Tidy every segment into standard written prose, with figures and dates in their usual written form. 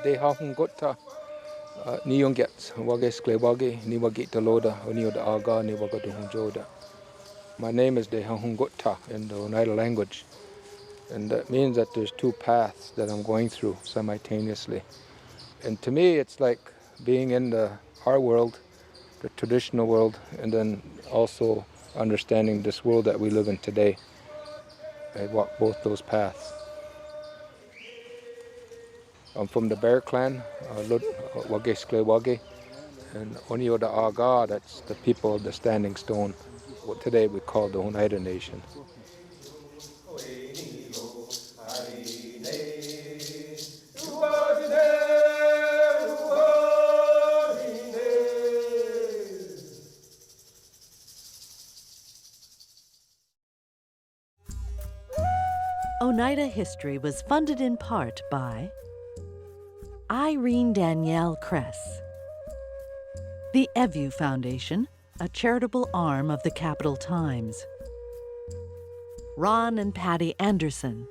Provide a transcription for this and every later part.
de hahungota niyonget wage sklewage niwagi taloda onioda aga niwaga hunjoda. My name is de hahungota in the Oneida language, and that means that there's two paths that I'm going through simultaneously. And to me, it's like being in our world, the traditional world, and then also understanding this world that we live in today. I walk both those paths. I'm from the Bear Clan, Wage Sklewage, and Onioda Aga, that's the people of the Standing Stone, what today we call the Oneida Nation. Oneida History was funded in part by Irene Danielle Kress, the Evu Foundation, a charitable arm of the Capital Times, Ron and Patty Anderson,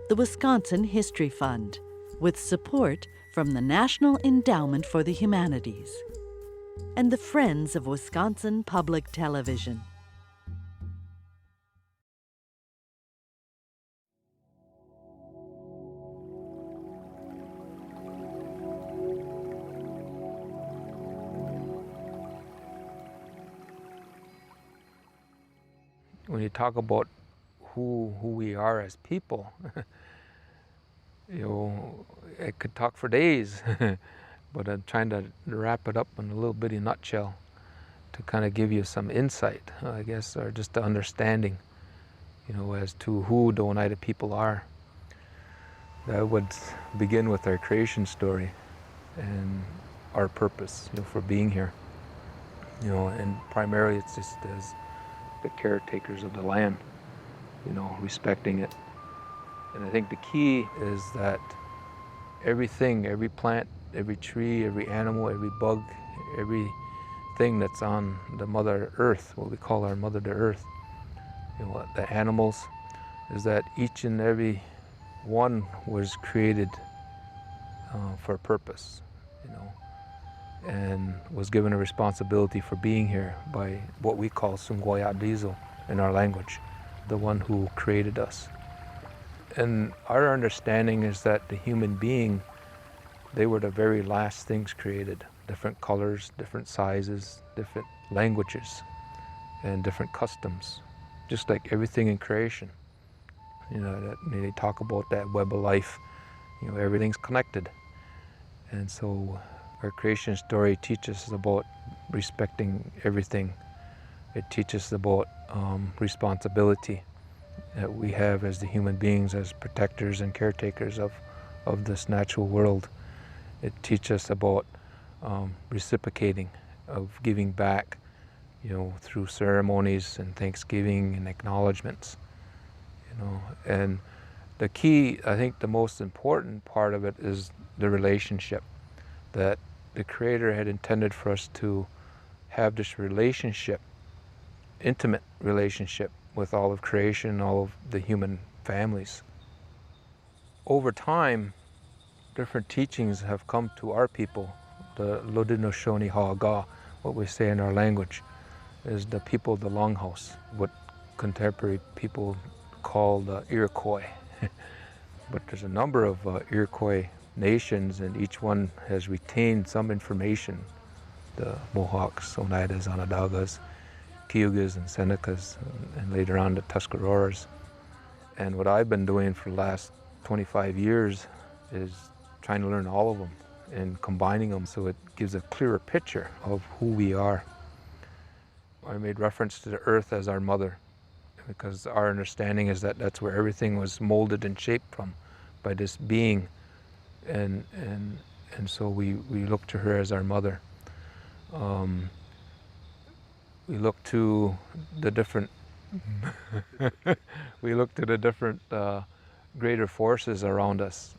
the Wisconsin History Fund, with support from the National Endowment for the Humanities, and the Friends of Wisconsin Public Television. When you talk about who we are as people, I could talk for days, but I'm trying to wrap it up in a little bitty nutshell to kind of give you some insight, I guess, or just the understanding, as to who the Oneida people are. That would begin with our creation story and our purpose, for being here. And primarily it's just as the caretakers of the land, respecting it. And I think the key is that everything, every plant, every tree, every animal, every bug, everything that's on the Mother Earth, what we call our Mother the Earth, the animals, is that each and every one was created for a purpose, and was given a responsibility for being here by what we call Sungwaya Diesel in our language, the one who created us. And our understanding is that the human being, they were the very last things created. Different colors, different sizes, different languages, and different customs, just like everything in creation. They talk about that web of life, everything's connected. And so our creation story teaches us about respecting everything. It teaches us about responsibility that we have as the human beings, as protectors and caretakers of this natural world. It teaches us about reciprocating, of giving back, through ceremonies and thanksgiving and acknowledgments. And the key, I think the most important part of it is the relationship, that the Creator had intended for us to have this relationship, intimate relationship with all of creation, all of the human families. Over time, different teachings have come to our people. The Lodinoshoni Ha'aga, what we say in our language, is the people of the Longhouse, what contemporary people call the Iroquois. But there's a number of Iroquois nations, and each one has retained some information. The Mohawks, Oneidas, Onondagas, Cayugas, and Senecas, and later on the Tuscaroras. And what I've been doing for the last 25 years is trying to learn all of them and combining them so it gives a clearer picture of who we are. I made reference to the earth as our mother, because our understanding is that that's where everything was molded and shaped from, by this being, and so we look to her as our mother. We look to the different greater forces around us,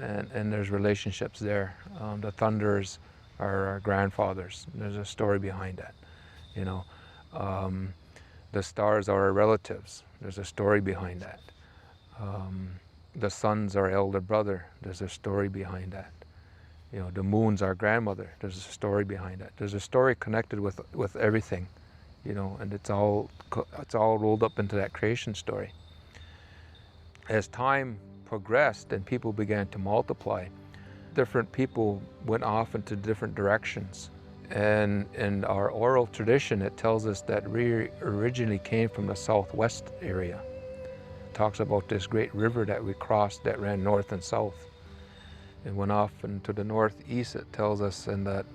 and there's relationships there. The thunders are our grandfathers. There's a story behind that, The stars are our relatives. There's a story behind that. The sun's our elder brother. There's a story behind that. The moon's our grandmother. There's a story behind that. There's a story connected with everything, and it's all rolled up into that creation story. As time progressed and people began to multiply, different people went off into different directions. And in our oral tradition, it tells us that we originally came from the southwest area. It talks about this great river that we crossed that ran north and south. It went off into the northeast, it tells us, and that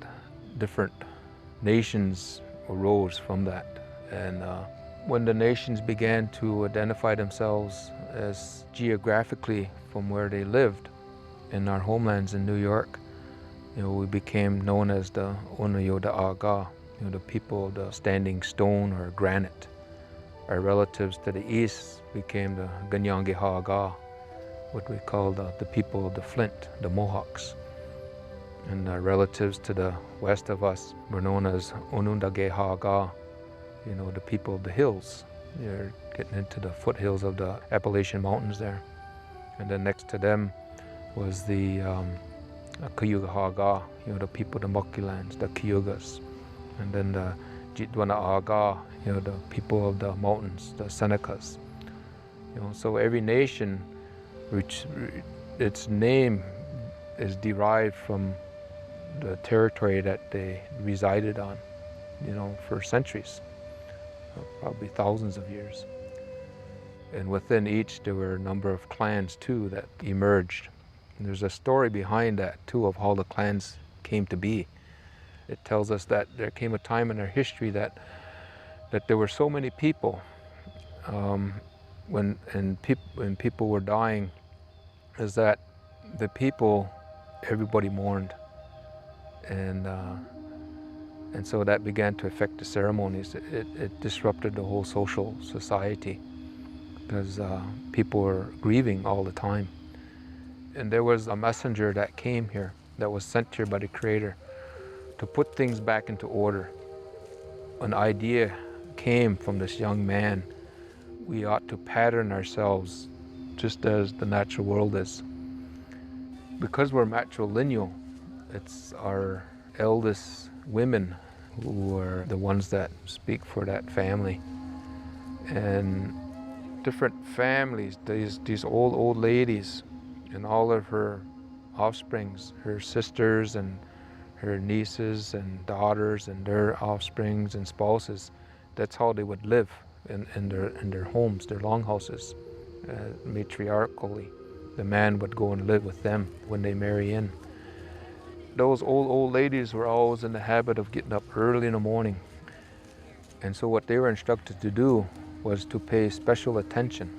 different nations arose from that. And when the nations began to identify themselves as geographically from where they lived, in our homelands in New York, we became known as the Onayo de Aga, the people of the standing stone or granite. Our relatives to the east became the Ganyange Haga, what we call the people of the flint, the Mohawks. And our relatives to the west of us were known as Onundage Haga, the people of the hills. They're getting into the foothills of the Appalachian Mountains there. And then next to them was the Cayuga Haga, the people of the Moki lands, the Cayugas. And then the Jitwana Aga, the people of the mountains, the Senecas. So every nation, which its name is derived from the territory that they resided on, for centuries, probably thousands of years. And within each, there were a number of clans too that emerged. And there's a story behind that too of how the clans came to be. It tells us that there came a time in our history that there were so many people, when people were dying, is that the people, everybody mourned, and so that began to affect the ceremonies. It disrupted the whole social society because people were grieving all the time. And there was a messenger that came here, that was sent here by the Creator to put things back into order. An idea came from this young man. We ought to pattern ourselves just as the natural world is. Because we're matrilineal, it's our eldest women who are the ones that speak for that family. And different families, these old ladies, and all of her offsprings, her sisters and her nieces and daughters and their offsprings and spouses, that's how they would live in their homes, their longhouses. Matriarchally, the man would go and live with them when they marry in. Those old ladies were always in the habit of getting up early in the morning. And so what they were instructed to do was to pay special attention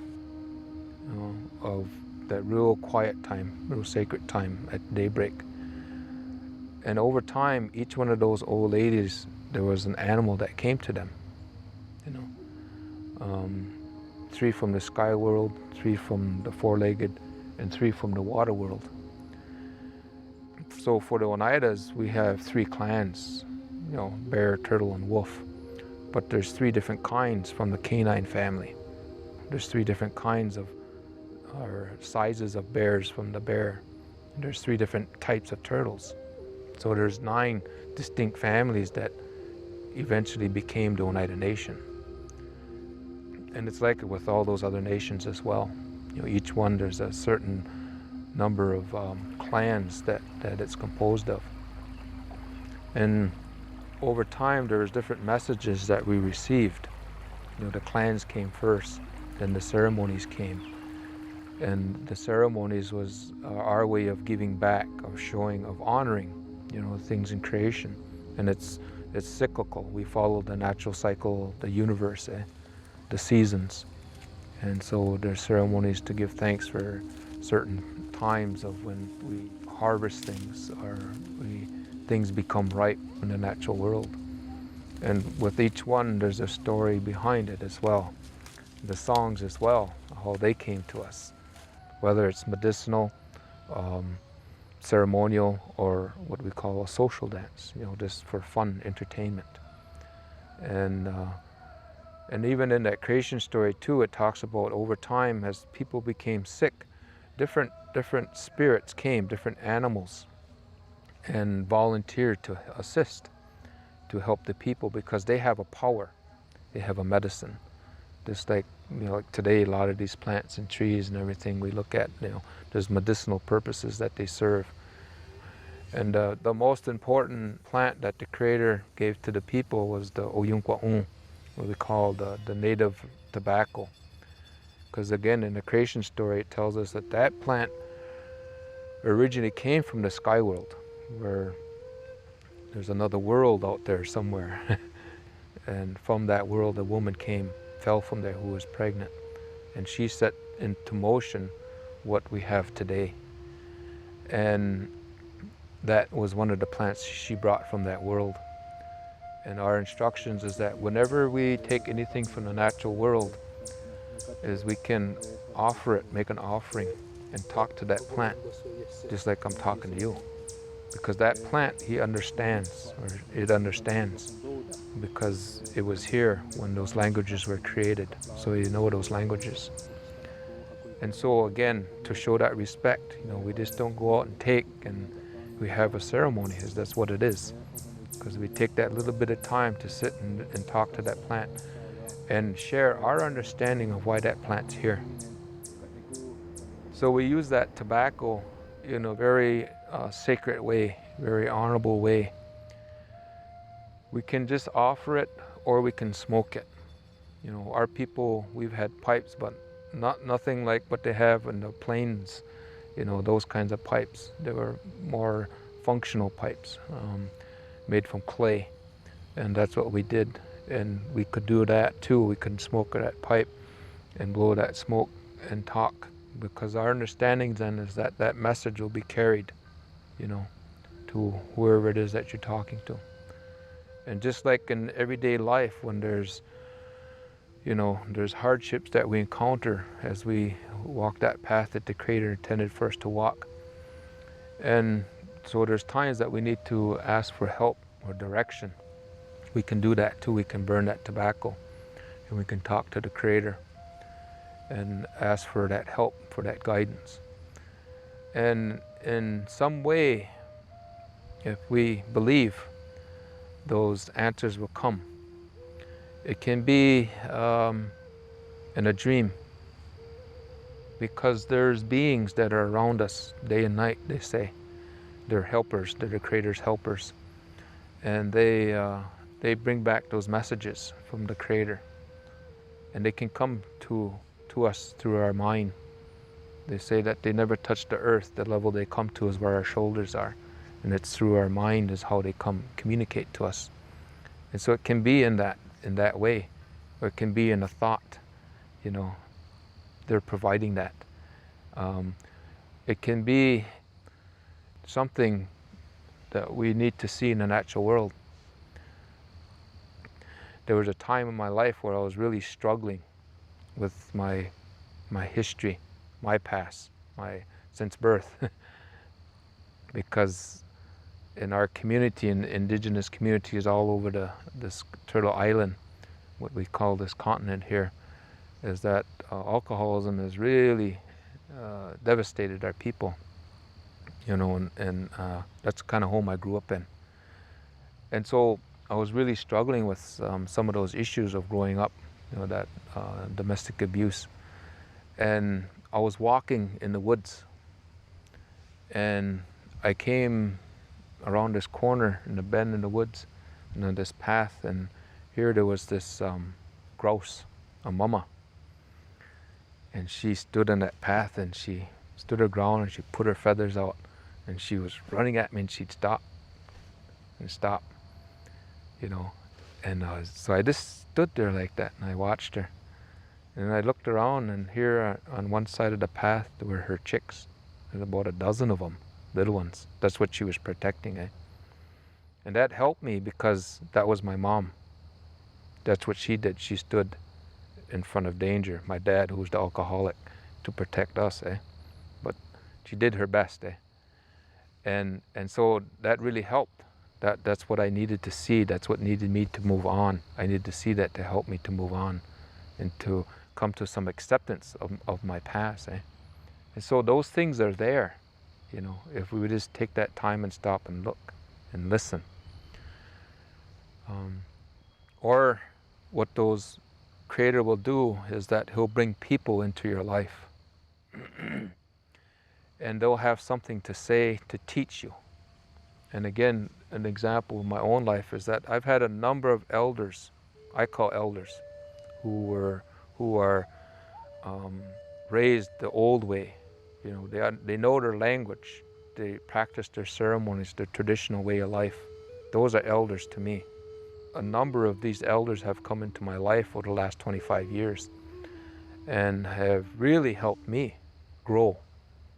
of that real quiet time, real sacred time at daybreak. And over time, each one of those old ladies, there was an animal that came to them. 3 from the sky world, 3 from the four-legged, and 3 from the water world. So for the Oneidas, we have 3 clans, bear, turtle, and wolf. But there's 3 different kinds from the canine family. There's 3 different kinds of, or sizes of bears from the bear. And there's 3 different types of turtles. So there's 9 distinct families that eventually became the Oneida Nation. And it's like it with all those other nations as well. Each one, there's a certain number of clans that it's composed of. And over time, there's different messages that we received. The clans came first, then the ceremonies came. And the ceremonies was our way of giving back, of showing, of honoring, things in creation. And it's cyclical. We follow the natural cycle of the universe, the seasons. And so there's ceremonies to give thanks for certain times of when we harvest things or things become ripe in the natural world. And with each one, there's a story behind it as well. The songs as well, how they came to us, whether it's medicinal, ceremonial, or what we call a social dance, just for fun, entertainment. And even in that creation story too, it talks about over time, as people became sick, different spirits came, different animals, and volunteered to assist, to help the people, because they have a power, they have a medicine. Just like, like today, a lot of these plants and trees and everything we look at, there's medicinal purposes that they serve. And the most important plant that the Creator gave to the people was the Oyunkwa'un, what we call the native tobacco. Because again, in the creation story, it tells us that that plant originally came from the sky world, where there's another world out there somewhere. And from that world, a woman fell from there who was pregnant. And she set into motion what we have today. And that was one of the plants she brought from that world. And our instructions is that whenever we take anything from the natural world, is we can offer it, make an offering, and talk to that plant, just like I'm talking to you. Because that plant, he understands, or it understands, because it was here when those languages were created. So you know those languages. And so again, to show that respect, we just don't go out and take, and we have a ceremony, as that's what it is. Because we take that little bit of time to sit and talk to that plant and share our understanding of why that plant's here. So we use that tobacco in a very sacred way, very honorable way. We can just offer it, or we can smoke it. Our people, we've had pipes, but nothing like what they have in the plains, those kinds of pipes. They were more functional pipes, made from clay, and that's what we did. And we could do that too. We could smoke that pipe and blow that smoke and talk, because our understanding then is that that message will be carried, to whoever it is that you're talking to. And just like in everyday life, when there's hardships that we encounter as we walk that path that the Creator intended for us to walk. And so there's times that we need to ask for help or direction. We can do that too. We can burn that tobacco, and we can talk to the Creator and ask for that help, for that guidance. And in some way, if we believe, those answers will come. It can be in a dream, because there's beings that are around us day and night, they say. They're helpers, they're the Creator's helpers. And they bring back those messages from the Creator. And they can come to us through our mind. They say that they never touch the earth. The level they come to is where our shoulders are. And it's through our mind is how they communicate to us. And so it can be in that way, or it can be in a thought. They're providing that. It can be something that we need to see in the natural world. There was a time in my life where I was really struggling with my history, my past, since birth. Because in our community, in indigenous communities all over this Turtle Island, what we call this continent here, is that alcoholism has really devastated our people. And that's the kind of home I grew up in. And so I was really struggling with some of those issues of growing up, that domestic abuse. And I was walking in the woods, and I came around this corner in the bend in the woods, this path, and here there was this grouse, a mama. And she stood on that path, and she stood her ground, and she put her feathers out, and she was running at me, and she'd stop and stop, And so I just stood there like that, and I watched her. And I looked around, and here on one side of the path there were her chicks. There's about a dozen of them, little ones. That's what she was protecting, And that helped me, because that was my mom. That's what she did. She stood in front of danger, my dad, who was the alcoholic, to protect us, But she did her best, And so that really helped. That's what I needed to see. That's what needed me to move on. I needed to see that to help me to move on and to come to some acceptance of my past, And so those things are there, if we would just take that time and stop and look and listen. Or what those Creator will do is that He'll bring people into your life. And they'll have something to say to teach you. And again, an example of my own life is that I've had a number of elders, I call elders, who are raised the old way. They know their language, they practice their ceremonies, their traditional way of life. Those are elders to me. A number of these elders have come into my life over the last 25 years and have really helped me grow,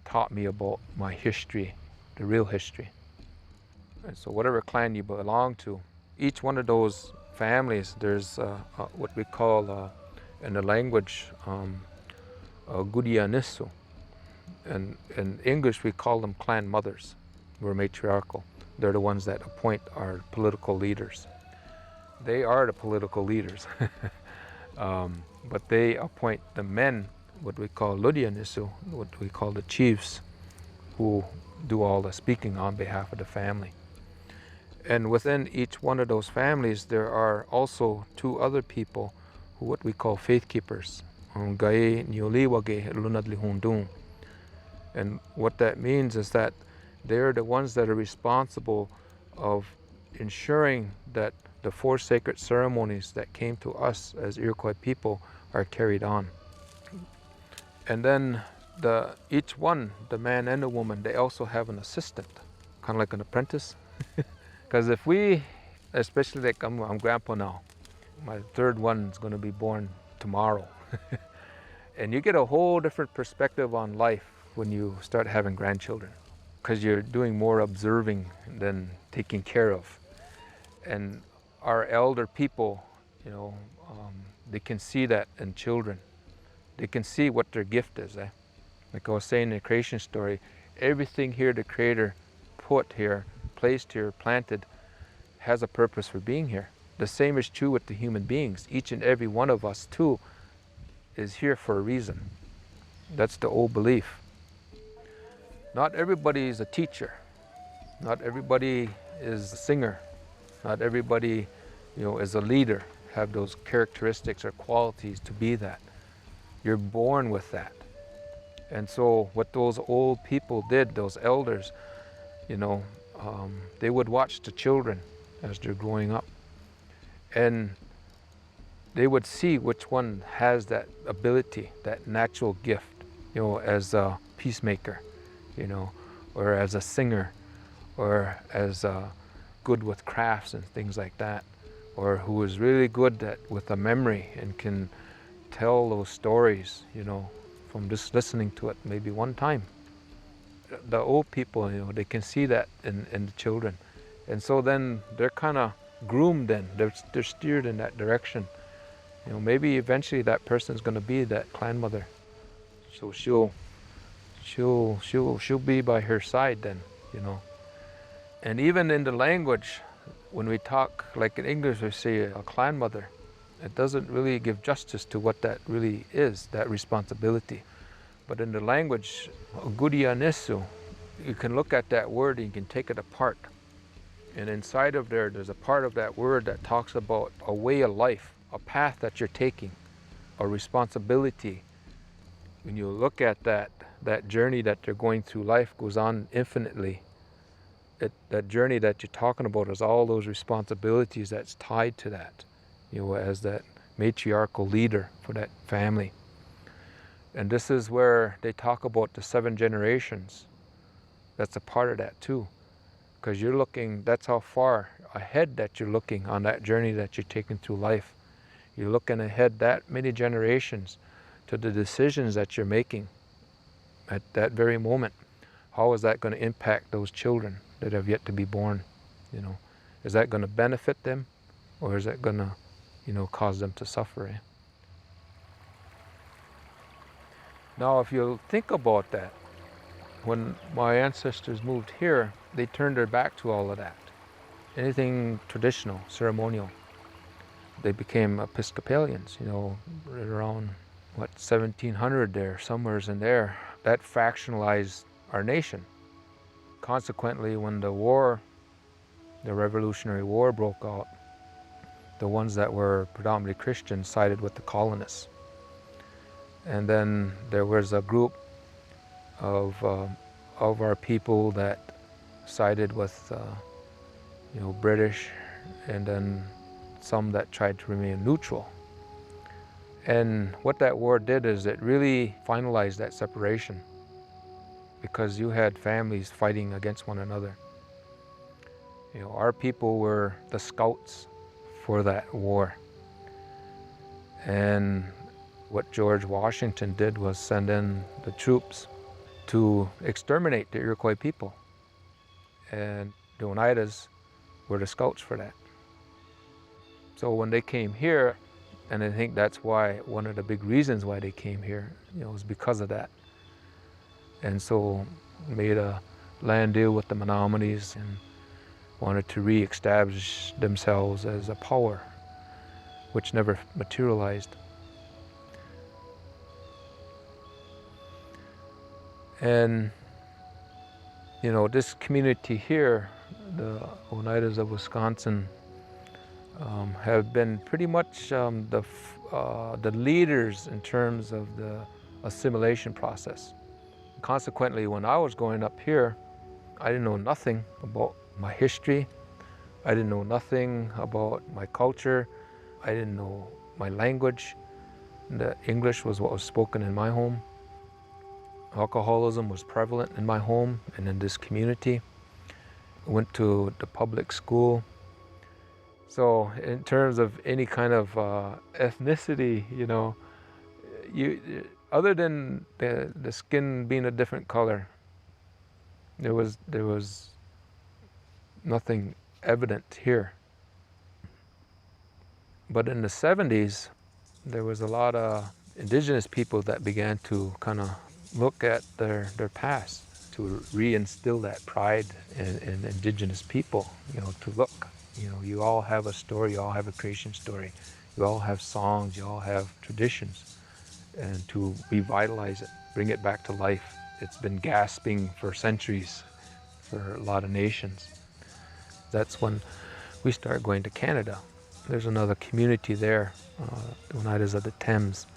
taught me about my history, the real history. And so whatever clan you belong to, each one of those families, there's what we call in the language Gudianisu. And in English we call them clan mothers. We're matriarchal. They're the ones that appoint our political leaders. They are the political leaders. But they appoint the men, what we call Ludianisu, what we call the chiefs, who do all the speaking on behalf of the family. And within each one of those families, there are also two other people who what we call faith keepers. And what that means is that they're the ones that are responsible of ensuring that the four sacred ceremonies that came to us as Iroquois people are carried on. And then each one, the man and the woman, they also have an assistant, kind of like an apprentice. Because if we, especially like I'm grandpa now, my third one is going to be born tomorrow. And you get a whole different perspective on life when you start having grandchildren, because you're doing more observing than taking care of. And our elder people, they can see that in children. They can see what their gift is. Like I was saying in the creation story, everything here the Creator put here, placed here, planted, has a purpose for being here. The same is true with the human beings. Each and every one of us too is here for a reason. That's the old belief. Not everybody is a teacher. Not everybody is a singer. Not everybody, is a leader, have those characteristics or qualities to be that. You're born with that. And so what those old people did, those elders, they would watch the children as they're growing up. And they would see which one has that ability, that natural gift, as a peacemaker, or as a singer, or as good with crafts and things like that, or who is really good with a memory and can tell those stories, from just listening to it maybe one time. The old people, they can see that in the children. And so then they're kind of groomed then, they're steered in that direction. Maybe eventually that person's going to be that clan mother. So she'll be by her side then, And even in the language, when we talk, like in English, we say a clan mother, it doesn't really give justice to what that really is, that responsibility. But in the language, Gudianisu, you can look at that word and you can take it apart. And inside of there's a part of that word that talks about a way of life, a path that you're taking, a responsibility. When you look at that journey that you're going through, life goes on infinitely. That journey that you're talking about is all those responsibilities that's tied to that, as that matriarchal leader for that family. And this is where they talk about the 7 generations. That's a part of that too. Because you're looking, that's how far ahead that you're looking on that journey that you're taking through life. You're looking ahead that many generations to the decisions that you're making at that very moment. How is that going to impact those children that have yet to be born? Is that going to benefit them, or is that going to, cause them to suffer? Now, if you think about that, when my ancestors moved here, they turned their back to all of that. Anything traditional, ceremonial. They became Episcopalians, right around, 1700 there, somewhere's in there. that fractionalized our nation. Consequently, when the Revolutionary War broke out, the ones that were predominantly Christian sided with the colonists. And then there was a group of our people that sided with British, and then some that tried to remain neutral. And what that war did is it really finalized that separation, because you had families fighting against one another. Our people were the scouts for that war. And what George Washington did was send in the troops to exterminate the Iroquois people. And the Oneidas were the scouts for that. So when they came here, and I think that's why, one of the big reasons why they came here, was because of that. And so made a land deal with the Menominees and wanted to re-establish themselves as a power, which never materialized. And this community here, the Oneidas of Wisconsin, have been pretty much the leaders in terms of the assimilation process. Consequently, when I was growing up here, I didn't know nothing about my history. I didn't know nothing about my culture. I didn't know my language. The English was what was spoken in my home. Alcoholism was prevalent in my home and in this community. I went to the public school. So in terms of any kind of ethnicity, other than the skin being a different color, there was nothing evident here. But in the 70s, there was a lot of indigenous people that began to kind of look at their past, to reinstill that pride in indigenous people, to look. You all have a story, you all have a creation story, you all have songs, you all have traditions, and to revitalize it, bring it back to life. It's been gasping for centuries for a lot of nations. That's when we start going to Canada. There's another community there, the Oneidas of the Thames.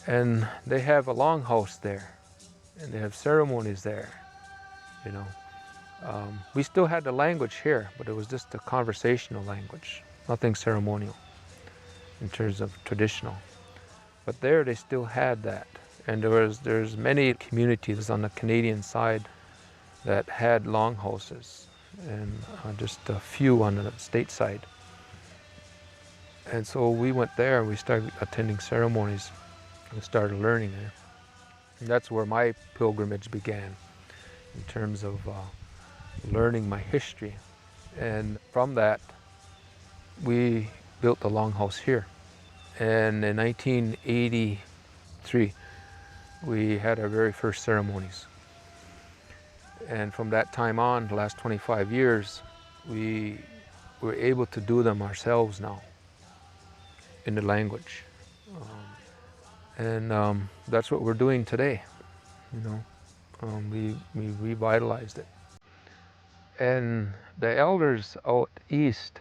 And they have a longhouse there, and they have ceremonies there, We still had the language here, but it was just a conversational language, nothing ceremonial in terms of traditional. But there they still had that. And there's many communities on the Canadian side that had longhouses, and just a few on the state side. And so we went there, we started attending ceremonies and started learning there. And that's where my pilgrimage began in terms of learning my history. And from that, we built the longhouse here. And in 1983, we had our very first ceremonies. And from that time on, the last 25 years, we were able to do them ourselves now in the language. That's what we're doing today, we revitalized it. And the elders out east,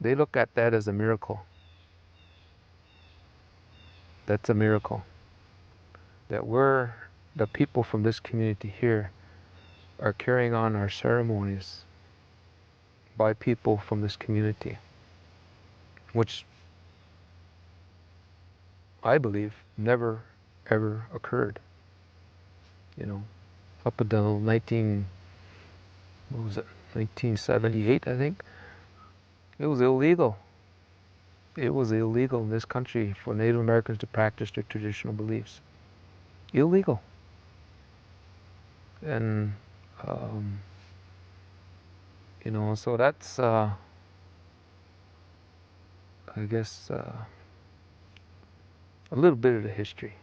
they look at that as a miracle. That's a miracle. That we're, the people from this community here, are carrying on our ceremonies by people from this community, which I believe never ever occurred. Up until 1978, I think, it was illegal. It was illegal in this country for Native Americans to practice their traditional beliefs. Illegal. And so that's I guess a little bit of the history.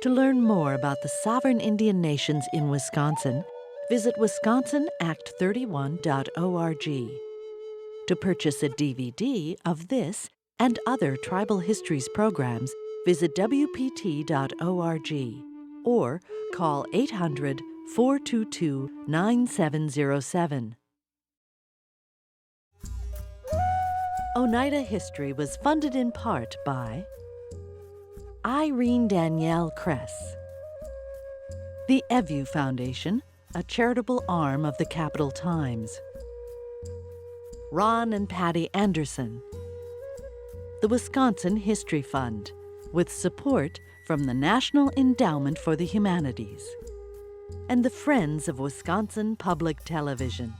To learn more about the sovereign Indian nations in Wisconsin, visit wisconsinAct31.org. To purchase a DVD of this and other Tribal Histories programs, visit WPT.org or call 800-422-9707. Oneida History was funded in part by Irene Danielle Kress, the Evu Foundation, a charitable arm of the Capital Times, Ron and Patty Anderson, the Wisconsin History Fund, with support from the National Endowment for the Humanities, and the Friends of Wisconsin Public Television.